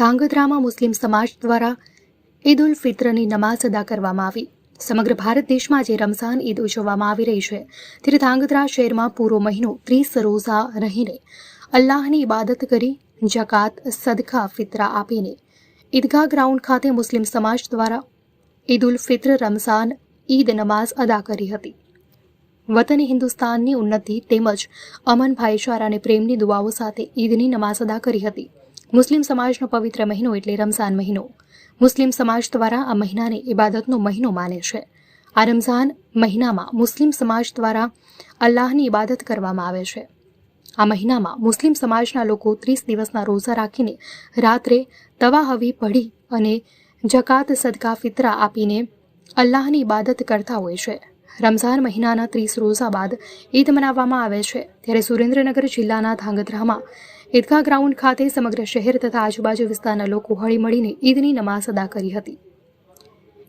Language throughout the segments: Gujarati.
ધાંગધ્રામાં મુસ્લિમ સમાજ દ્વારા ઈદ ઉલ ફિત્રની નમાઝ અદા કરવામાં આવી। સમગ્ર ભારત દેશમાં આજે રમઝાન ઈદ ઉજવવામાં આવી રહી છે, ત્યારે ધાંગધ્રા શહેરમાં પૂરો મહિનો 30 રોઝા રહીને અલ્લાહની ઇબાદત કરી જકાત સદકા ફિત્રા આપીને ઈદગાહ ગ્રાઉન્ડ ખાતે મુસ્લિમ સમાજ દ્વારા ઈદ ઉલ ફિત્ર રમઝાન ઈદ નમાઝ અદા કરી હતી। વતન હિન્દુસ્તાનની ઉન્નતિ તેમજ અમન ભાઈચારા અને પ્રેમની દુઆઓ સાથે ઈદની નમાઝ અદા કરી હતી। મુસ્લિમ સમાજનો પવિત્ર મહિનો એટલે રમઝાન મહિનો। મુસ્લિમ સમાજ દ્વારા આ મહિનાને ઇબાદતનો મહિનો માને છે। આ રમઝાન મહિનામાં મુસ્લિમ સમાજ દ્વારા અલ્લાહની ઇબાદત કરવામાં આવે છે। આ મહિનામાં મુસ્લિમ સમાજના લોકો 30 દિવસના રોઝા રાખીને રાત્રે તવાહવી પઢી અને જકાત સદકા ફિત્રા આપીને અલ્લાહની ઇબાદત કરતા હોય છે। રમઝાન મહિનાના 30 રોઝા બાદ ઈદ મનાવવામાં આવે છે, ત્યારે સુરેન્દ્રનગર જિલ્લાના ધાંગધ્રામાં ઈદગાહ ગ્રાઉન્ડ ખાતે સમગ્ર શહેર તથા આજુબાજુ વિસ્તારના લોકો હળી મળીને ઈદની નમાઝ અદા કરી હતી।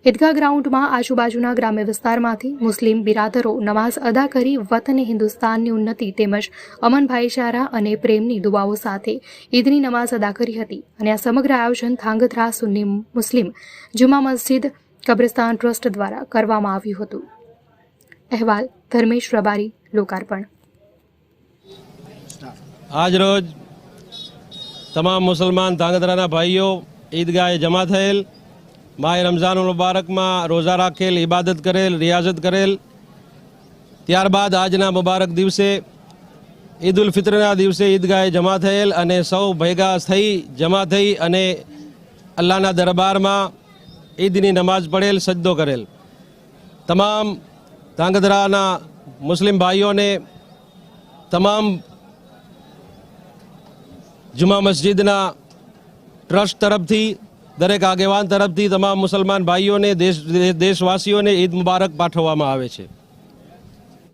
ઈદગાહ ગ્રાઉન્ડમાં આજુબાજુના ગ્રામ્ય વિસ્તારમાંથી મુસ્લિમ બિરાદરો નમાઝ અદા કરી વતન હિન્દુસ્તાનની ઉન્નતિ તેમજ અમન ભાઈચારા અને પ્રેમની દુઆઓ સાથે ઈદની નમાઝ અદા કરી હતી અને આ સમગ્ર આયોજન ધાંગધ્રા સુન્ની મુસ્લિમ જુમા મસ્જિદ કબ્રસ્તાન ટ્રસ્ટ દ્વારા કરવામાં આવ્યું હતું। અહેવાલ ધર્મેશ રબારી, લોકાર્પણ। आज रोज तमाम मुसलमान धांगध्राना भाईओ ईदगाह जमा थયેલ, माह रमजान मुबारक में रोज़ा राखेल, इबादत करेल, रियाजत करेल। त्यारबाद आजना मुबारक दिवसे ईद उल फित्रना दिवसे ईदगाह जमा थયેલ अने सौ भेगा थई जमा थई अने अल्लाहना दरबार में ईदनी नमाज पढ़ेल, सजदो करेल। तमाम धांगध्राना मुस्लिम भाईओ ने तमाम जुमा मस्जिदना ट्रस्ट तरफथी दरेक आगेवान तरफथी तमाम मुसलमान भाईओ ने देशवासीओ ने ईद मुबारक पाठववामां आवे छे।